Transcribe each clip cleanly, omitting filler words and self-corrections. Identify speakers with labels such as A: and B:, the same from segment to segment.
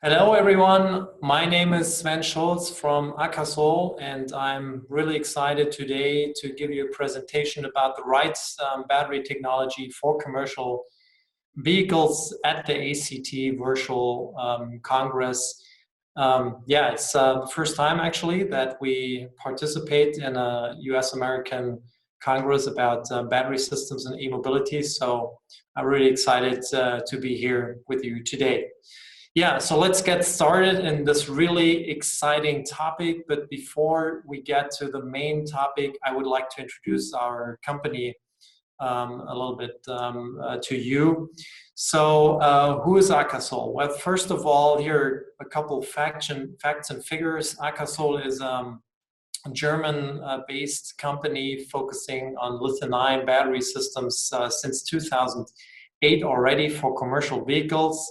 A: Hello everyone, my name is Sven Schulz from Akasol, and I'm really excited today to give you a presentation about the right battery technology for commercial vehicles at the ACT Virtual Congress. It's the first time actually that we participate in a US-American Congress about battery systems and e-mobility, so I'm really excited to be here with you today. Yeah, so let's get started in this really exciting topic. But before we get to the main topic, I would like to introduce our company a little bit to you. So who is Akasol? Well, first of all, here are a couple of facts and figures. Akasol is a German-based company focusing on lithium-ion battery systems since 2008 already for commercial vehicles.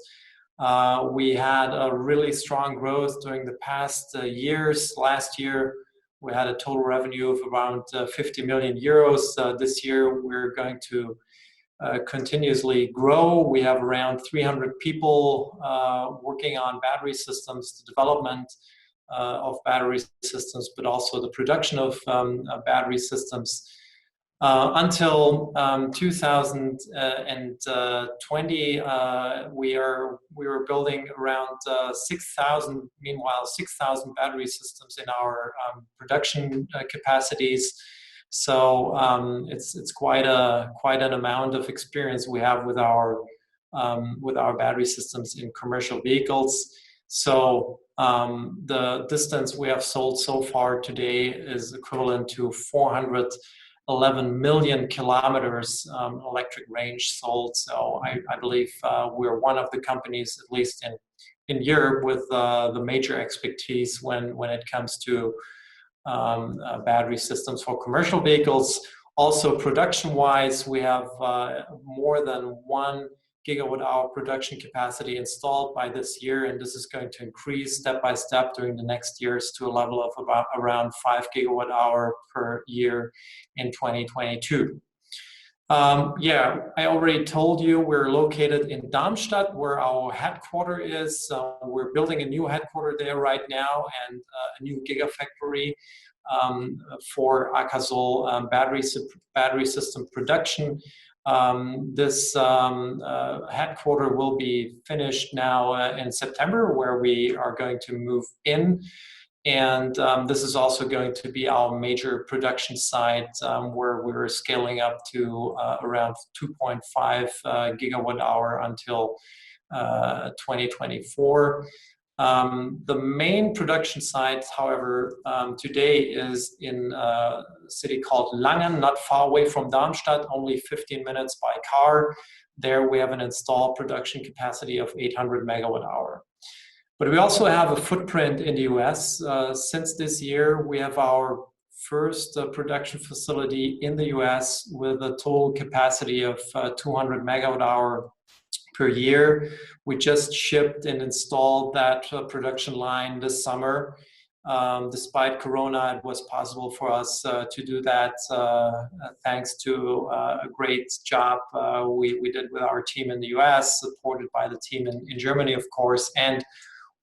A: We had a really strong growth during the past years. Last year, we had a total revenue of around 50 million euros. This year, we're going to continuously grow. We have around 300 people working on battery systems, the development of battery systems, but also the production of battery systems. Until 2020, we were building around 6,000. Meanwhile, 6,000 battery systems in our production capacities. So it's quite an amount of experience we have with our battery systems in commercial vehicles. So the distance we have sold so far today is equivalent to 411 million kilometers electric range sold. So I believe we're one of the companies, at least in Europe, with the major expertise when it comes to battery systems for commercial vehicles. Also, production-wise, we have more than 1 gigawatt-hour production capacity installed by this year, and this is going to increase step by step during the next years to a level of around 5 gigawatt-hour per year in 2022. I already told you we're located in Darmstadt, where our headquarters is. We're building a new headquarters there right now, and a new gigafactory for Akasol battery system production. This headquarters will be finished now in September, where we are going to move in. And this is also going to be our major production site, where we're scaling up to around 2.5 gigawatt hour until 2024. The main production site, however, today is in a city called Langen, not far away from Darmstadt, only 15 minutes by car. There we have an installed production capacity of 800 megawatt hour. But we also have a footprint in the US. Since this year, we have our first production facility in the US with a total capacity of 200 megawatt hour per year. We just shipped and installed that production line this summer. Despite Corona, it was possible for us to do that thanks to a great job we did with our team in the US, supported by the team in Germany, of course, and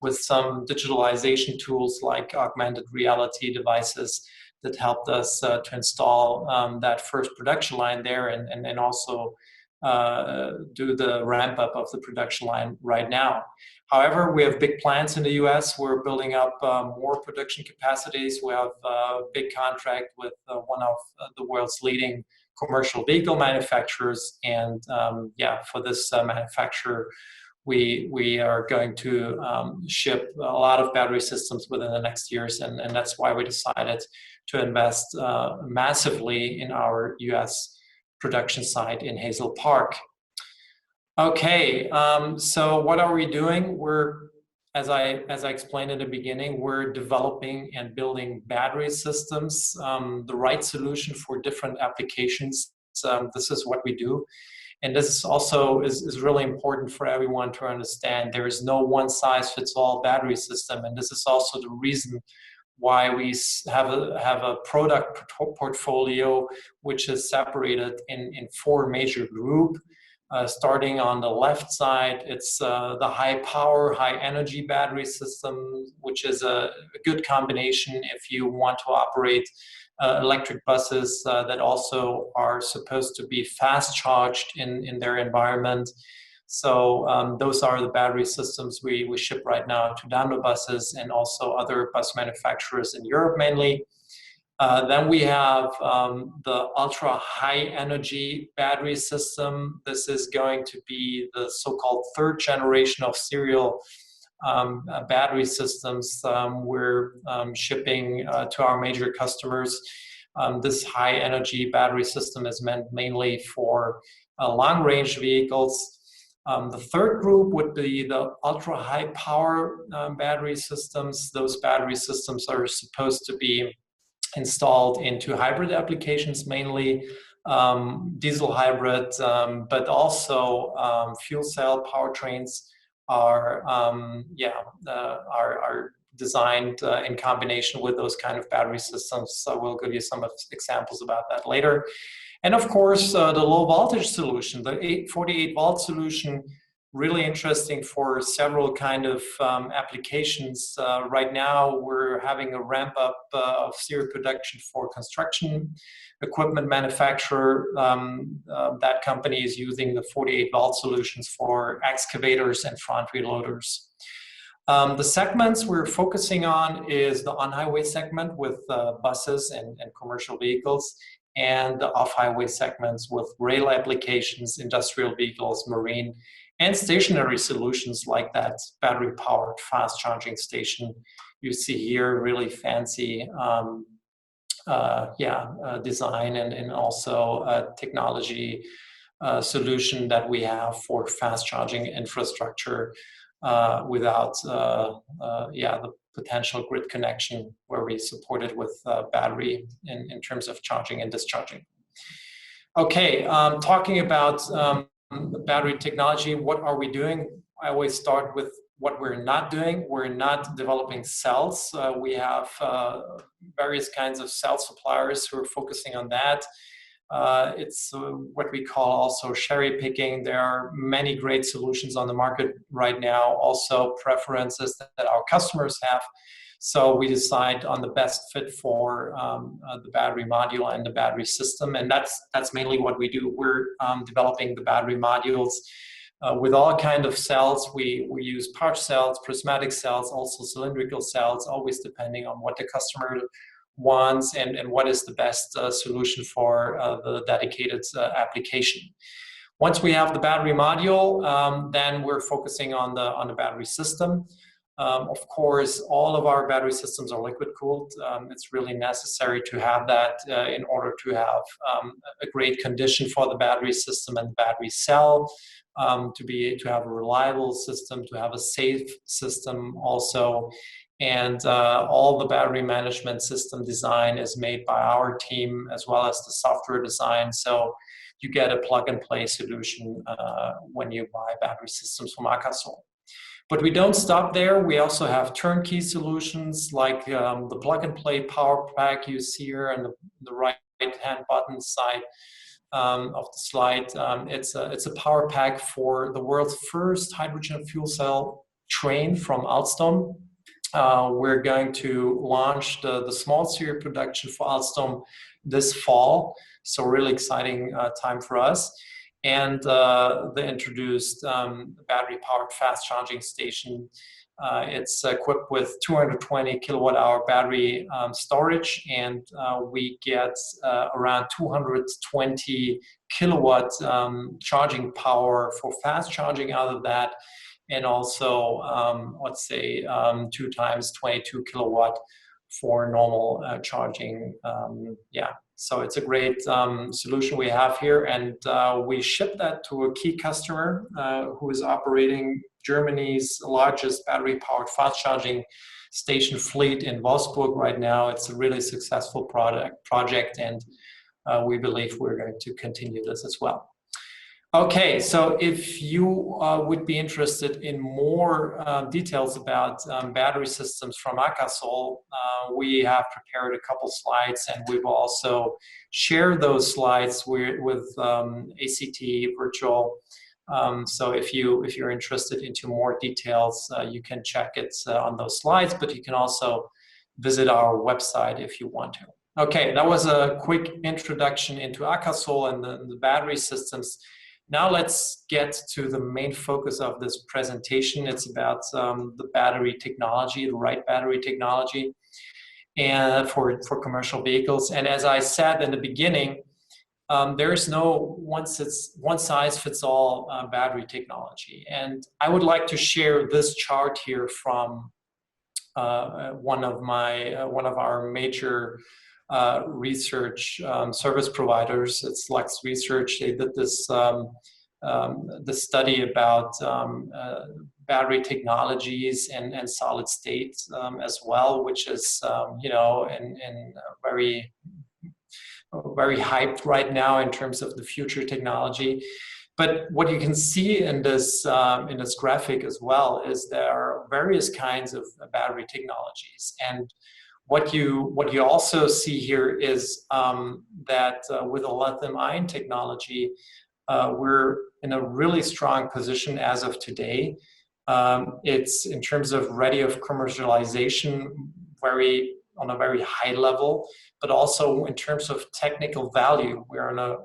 A: with some digitalization tools like augmented reality devices that helped us to install that first production line there and also do the ramp up of the production line right now. However, we have big plans in the US. We're building up more production capacities. We have a big contract with one of the world's leading commercial vehicle manufacturers. And for this manufacturer, we are going to ship a lot of battery systems within the next years. And that's why we decided to invest massively in our US production site in Hazel Park. Okay, so what are we doing? We're, as I explained in the beginning, we're developing and building battery systems, the right solution for different applications. This is what we do. And this is also is really important for everyone to understand. There is no one-size-fits-all battery system, and this is also the reason why we have a product portfolio which is separated in four major groups. Starting on the left side, it's the high power, high energy battery system, which is a good combination if you want to operate electric buses that also are supposed to be fast charged in their environment. So those are the battery systems we ship right now to Daimler buses and also other bus manufacturers in Europe mainly. Then we have the ultra high energy battery system. This is going to be the so-called third generation of serial battery systems we're shipping to our major customers. This high energy battery system is meant mainly for long range vehicles. The third group would be the ultra high power battery systems. Those battery systems are supposed to be installed into hybrid applications, mainly diesel hybrid, but also fuel cell powertrains are designed in combination with those kind of battery systems. So we'll give you some examples about that later. And of course, the low voltage solution, the 48 volt solution, really interesting for several kind of applications. Right now, we're having a ramp up of serial production for construction equipment manufacturer. That company is using the 48 volt solutions for excavators and front wheel loaders. The segments we're focusing on is the on-highway segment with buses and commercial vehicles, and the off-highway segments with rail applications, industrial vehicles, marine, and stationary solutions like that battery-powered fast charging station you see here, really fancy design and also a technology solution that we have for fast charging infrastructure without the potential grid connection, where we support it with battery in terms of charging and discharging. Okay, talking about the battery technology, what are we doing? I always start with what we're not doing. We're not developing cells. We have various kinds of cell suppliers who are focusing on that. It's what we call also cherry picking. There are many great solutions on the market right now, also preferences that our customers have. So we decide on the best fit for the battery module and the battery system, and that's mainly what we do. We're developing the battery modules with all kind of cells. We use pouch cells, prismatic cells, also cylindrical cells, always depending on what the customer wants and what is the best solution for the dedicated application. Once we have the battery module, then we're focusing on the battery system. Of course, all of our battery systems are liquid cooled. It's really necessary to have that in order to have a great condition for the battery system and the battery cell, to have a reliable system, to have a safe system also. And all the battery management system design is made by our team, as well as the software design. So you get a plug-and-play solution when you buy battery systems from Akasol. But we don't stop there. We also have turnkey solutions like the plug-and-play power pack you see here on the right-hand button side of the slide. It's a power pack for the world's first hydrogen fuel cell train from Alstom. We're going to launch the small serial production for Alstom this fall, so really exciting time for us. And the introduced battery-powered fast charging station. It's equipped with 220 kilowatt-hour battery storage, and we get around 220 kilowatt charging power for fast charging out of that, and also, let's say, 2 times 22 kilowatt for normal charging. So it's a great solution we have here, and we ship that to a key customer who is operating Germany's largest battery-powered fast charging station fleet in Wolfsburg right now. It's a really successful project, and we believe we're going to continue this as well. Okay, so if you would be interested in more details about battery systems from Akasol, we have prepared a couple slides, and we will also share those slides with ACT Virtual. So if you're interested into more details, you can check it on those slides, but you can also visit our website if you want to. Okay, that was a quick introduction into Akasol and the battery systems. Now let's get to the main focus of this presentation. It's about the battery technology, the right battery technology, and for commercial vehicles. And as I said in the beginning, there is no one size fits all battery technology. And I would like to share this chart here from one of our major research service providers. It's Lux Research. They did this study about battery technologies and solid state as well, which is in very hyped right now in terms of the future technology. But what you can see in this graphic as well is there are various kinds of battery technologies. And what you also see here is that with the lithium-ion technology, we're in a really strong position as of today. It's in terms of ready of commercialization, on a very high level, but also in terms of technical value, we're on a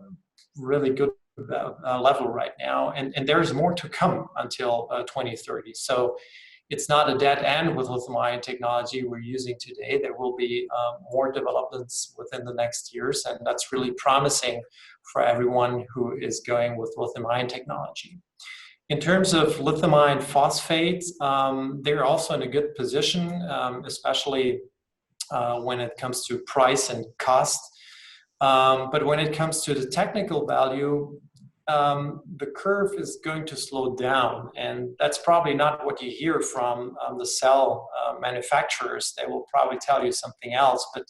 A: really good level right now, and there's more to come until 2030. So it's not a dead end with lithium-ion technology we're using today. There will be more developments within the next years, and that's really promising for everyone who is going with lithium-ion technology. In terms of lithium-ion phosphate, they're also in a good position, especially when it comes to price and cost. But when it comes to the technical value, the curve is going to slow down, and that's probably not what you hear from the cell manufacturers. They will probably tell you something else, but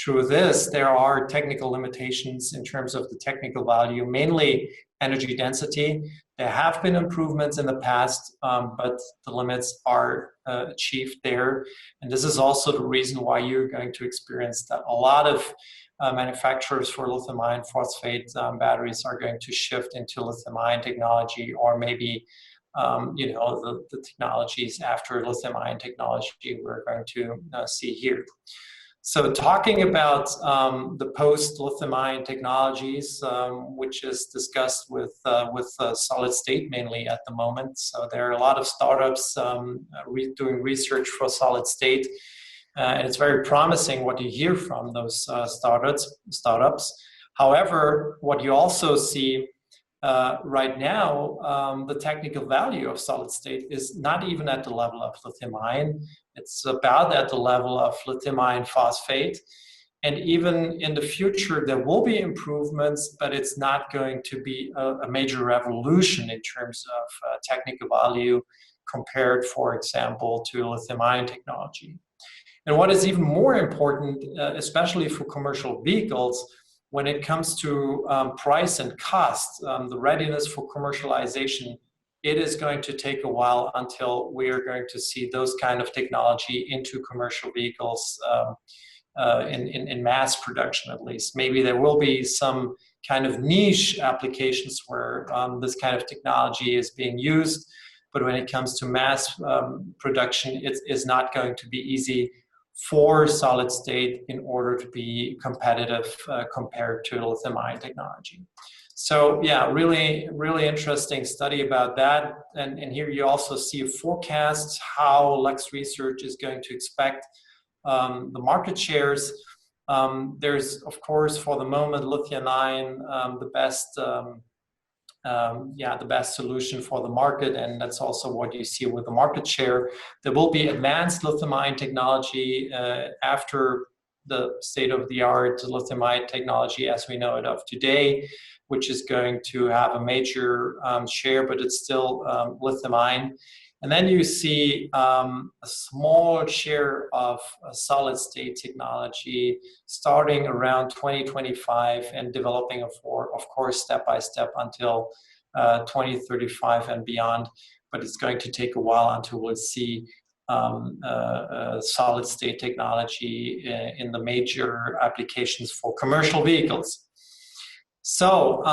A: through this, there are technical limitations in terms of the technical value, mainly energy density. There have been improvements in the past, but the limits are achieved there. And this is also the reason why you're going to experience that a lot of manufacturers for lithium-ion phosphate batteries are going to shift into lithium-ion technology, or maybe the technologies after lithium-ion technology we're going to see here. So talking about the post-lithium-ion technologies, which is discussed with solid state mainly at the moment. So there are a lot of startups doing research for solid state. And it's very promising what you hear from those startups. However, what you also see right now, the technical value of solid state is not even at the level of lithium-ion. It's about at the level of lithium-ion phosphate. And even in the future, there will be improvements, but it's not going to be a major revolution in terms of technical value compared, for example, to lithium-ion technology. And what is even more important, especially for commercial vehicles, when it comes to price and cost, the readiness for commercialization, it is going to take a while until we are going to see those kind of technology into commercial vehicles in mass production, at least. Maybe there will be some kind of niche applications where this kind of technology is being used, but when it comes to mass production, it is not going to be easy for solid state in order to be competitive compared to lithium-ion technology. So yeah, really, really interesting study about that. And here you also see a forecast how Lux Research is going to expect the market shares. There's, of course, for the moment, lithium-ion the best solution for the market, and that's also what you see with the market share. There will be advanced lithium-ion technology after the state-of-the-art lithium-ion technology as we know it of today, which is going to have a major share, but it's still lithium-ion. And then you see a small share of solid-state technology starting around 2025 and developing, of course, step by step until 2035 and beyond, but it's going to take a while until we'll see solid state technology in the major applications for commercial vehicles. So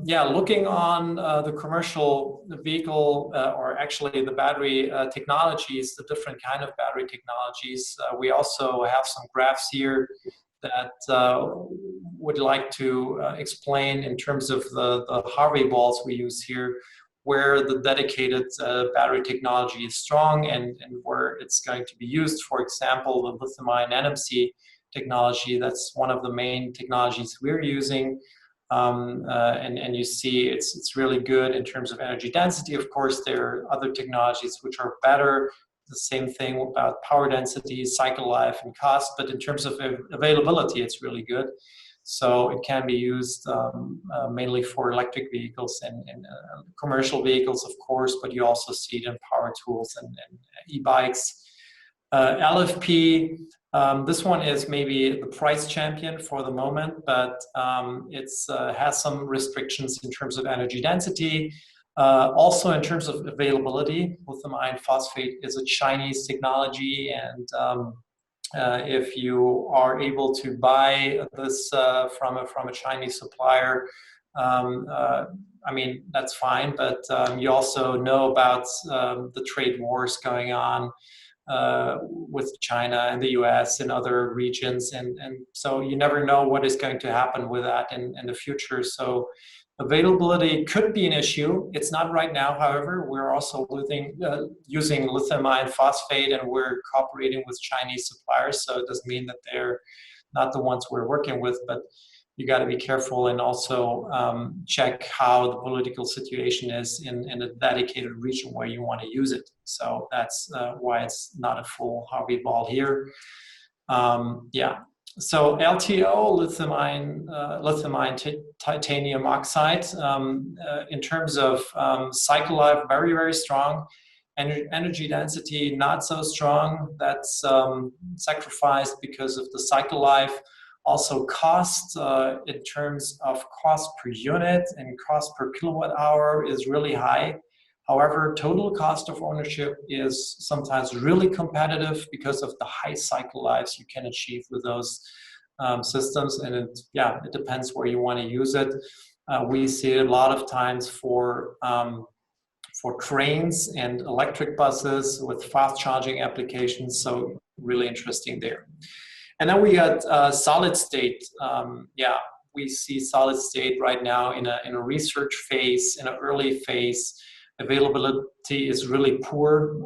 A: yeah, looking on the commercial vehicle or actually the battery technologies, the different kind of battery technologies, we also have some graphs here that would like to explain in terms of the Harvey balls we use here, where the dedicated battery technology is strong and where it's going to be used. For example, the lithium-ion NMC technology, that's one of the main technologies we're using. And you see it's really good in terms of energy density. Of course, there are other technologies which are better. The same thing about power density, cycle life, and cost. But in terms of availability, it's really good. So it can be used mainly for electric vehicles and commercial vehicles, of course, but you also see it in power tools and e-bikes. LFP, this one is maybe the price champion for the moment, but it has some restrictions in terms of energy density. Also in terms of availability, lithium iron phosphate is a Chinese technology, and if you are able to buy this from a Chinese supplier, I mean, that's fine, but you also know about the trade wars going on with China and the US and other regions, and so you never know what is going to happen with that in the future. So availability could be an issue. It's not right now, however. We're also using lithium iron phosphate, and we're cooperating with Chinese suppliers, so it doesn't mean that they're not the ones we're working with, but you got to be careful and also check how the political situation is in a dedicated region where you want to use it. So that's why it's not a full Harvey ball here. Yeah. So LTO, lithium-ion titanium oxide, in terms of cycle life, very, very strong. Energy density, not so strong. That's sacrificed because of the cycle life. Also cost, in terms of cost per unit and cost per kilowatt hour is really high. However, total cost of ownership is sometimes really competitive because of the high cycle lives you can achieve with those systems. And it depends where you want to use it. We see it a lot of times for cranes and electric buses with fast charging applications. So really interesting there. And then we got solid state. We see solid state right now in a research phase, in an early phase. Availability is really poor.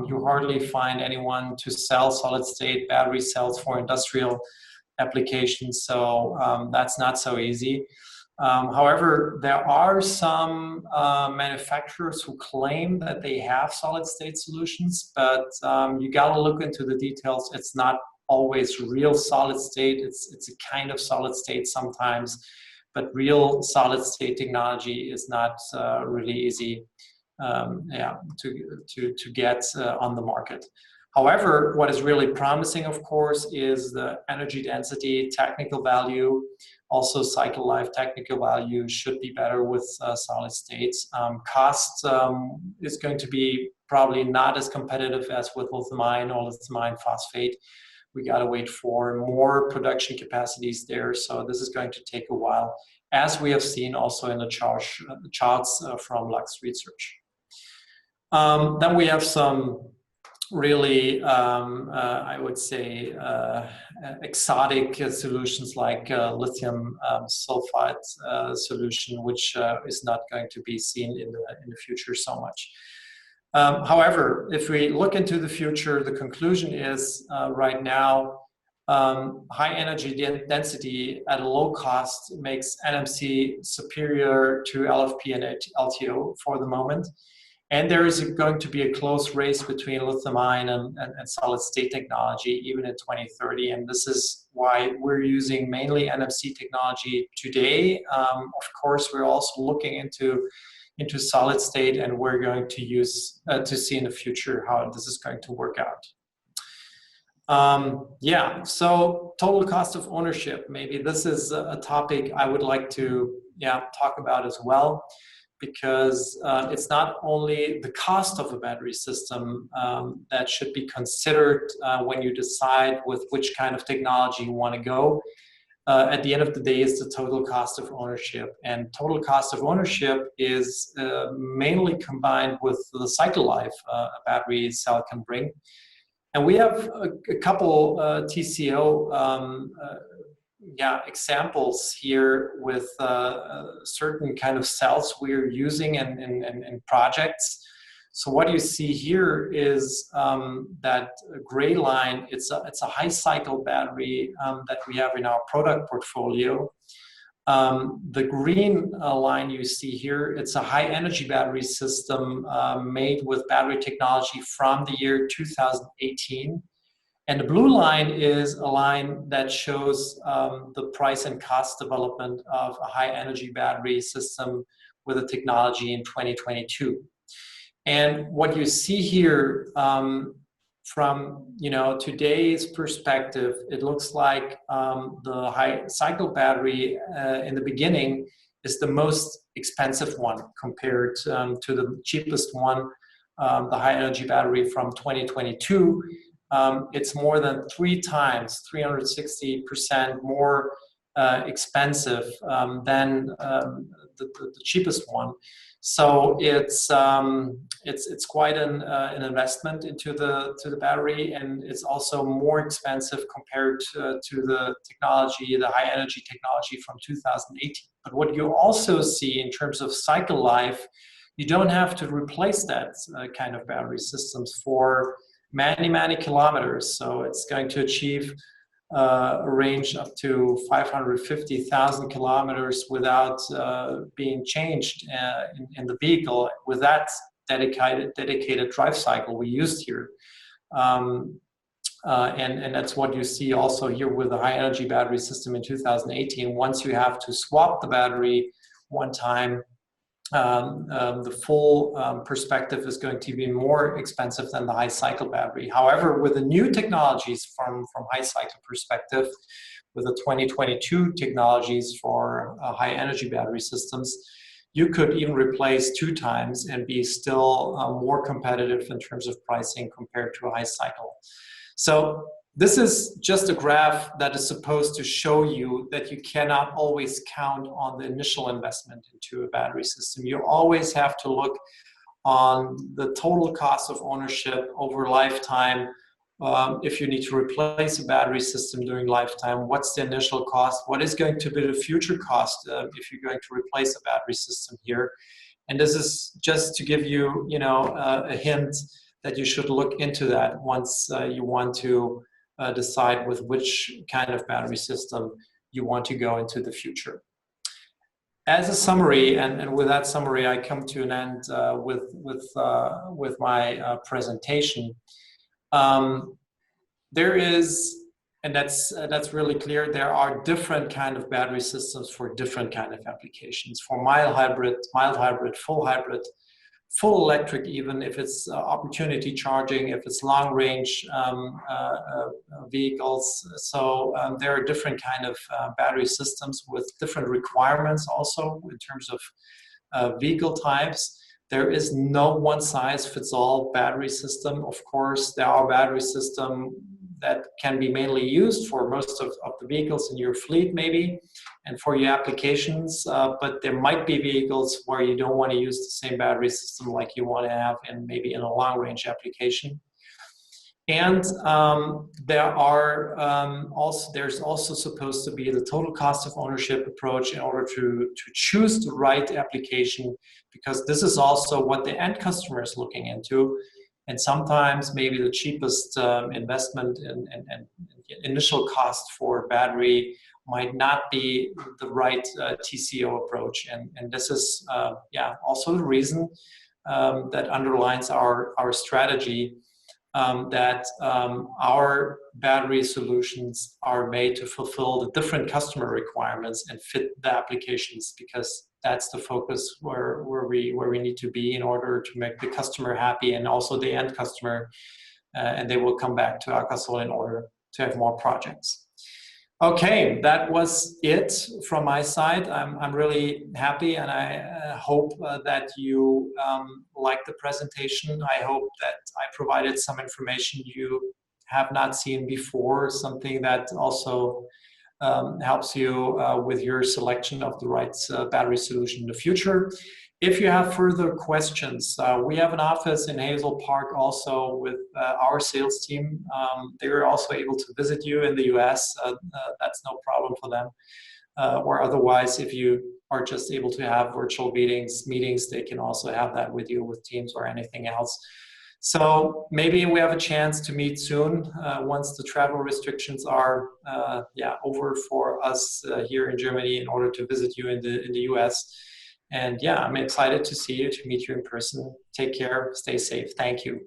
A: You hardly find anyone to sell solid state battery cells for industrial applications, so that's not so easy. However, there are some manufacturers who claim that they have solid state solutions, but you gotta look into the details. It's not always real solid state. It's a kind of solid state sometimes, but real solid state technology is not really easy to get on the market. However, what is really promising, of course, is the energy density, technical value, also cycle life technical value should be better with solid states. Cost is going to be probably not as competitive as with lithium-ion or lithium-ion phosphate. We got to wait for more production capacities there, so this is going to take a while, as we have seen also in the charts from Lux Research. Then we have some really, I would say, exotic solutions like lithium sulfide solution, which is not going to be seen in the future so much. However, if we look into the future, the conclusion is right now, high energy density at a low cost makes NMC superior to LFP and LTO for the moment. And there is going to be a close race between lithium-ion and solid-state technology, even in 2030. And this is why we're using mainly NMC technology today. Of course, we're also looking into solid-state, and we're going to use to see in the future how this is going to work out. So total cost of ownership. Maybe this is a topic I would like to talk about as well, because it's not only the cost of a battery system that should be considered when you decide with which kind of technology you want to go. At the end of the day, it's the total cost of ownership. And total cost of ownership is mainly combined with the cycle life a battery cell can bring. And we have a couple TCO examples here with certain kind of cells we're using in projects. So what you see here is that gray line. It's a high cycle battery that we have in our product portfolio. The green line you see here, it's a high energy battery system made with battery technology from the year 2018. And the blue line is a line that shows the price and cost development of a high energy battery system with a technology in 2022. And what you see here from today's perspective, it looks like the high cycle battery in the beginning is the most expensive one compared to the cheapest one, the high energy battery from 2022. It's more than 360% more expensive than the cheapest one. So it's quite an investment into the battery, and it's also more expensive compared to the technology, the high energy technology from 2018. But what you also see in terms of cycle life, you don't have to replace that kind of battery systems for many kilometers. So it's going to achieve a range up to 550,000 kilometers without being changed in the vehicle with that dedicated drive cycle we used here. And that's what you see also here with the high energy battery system in 2018. Once you have to swap the battery one time, the full perspective is going to be more expensive than the high cycle battery. However, with the new technologies from high cycle perspective, with the 2022 technologies for high energy battery systems, you could even replace 2 times and be still more competitive in terms of pricing compared to a high cycle. So this is just a graph that is supposed to show you that you cannot always count on the initial investment into a battery system. You always have to look on the total cost of ownership over lifetime. If you need to replace a battery system during lifetime, what's the initial cost? What is going to be the future cost if you're going to replace a battery system here? And this is just to give you, a hint that you should look into that once you want to decide with which kind of battery system you want to go into the future. As a summary, and with that summary, I come to an end with my presentation. There is, and that's really clear, there are different kind of battery systems for different kind of applications. For mild hybrid, full hybrid, full electric, even if it's opportunity charging, if it's long range vehicles. So there are different kind of battery systems with different requirements also in terms of vehicle types. There is no one size fits all battery system. Of course, there are battery systems that can be mainly used for most of the vehicles in your fleet maybe, and for your applications, but there might be vehicles where you don't want to use the same battery system like you want to have in maybe in a long range application. And there's also supposed to be the total cost of ownership approach in order to choose the right application, because this is also what the end customer is looking into. And sometimes maybe the cheapest investment and initial cost for battery might not be the right TCO approach. And this is also the reason that underlines our strategy, that our battery solutions are made to fulfill the different customer requirements and fit the applications, because that's the focus where we need to be in order to make the customer happy and also the end customer, and they will come back to Akasol in order to have more projects. Okay, that was it from my side. I'm really happy, and I hope that you liked the presentation. I hope that I provided some information you have not seen before, something that also helps you with your selection of the right battery solution in the future. If you have further questions, we have an office in Hazel Park also with our sales team. They're also able to visit you in the US. That's no problem for them. Or otherwise, if you are just able to have virtual meetings, they can also have that with you with Teams or anything else. So maybe we have a chance to meet soon once the travel restrictions are over for us here in Germany in order to visit you in the US. And yeah, I'm excited to see you, to meet you in person. Take care, stay safe. Thank you.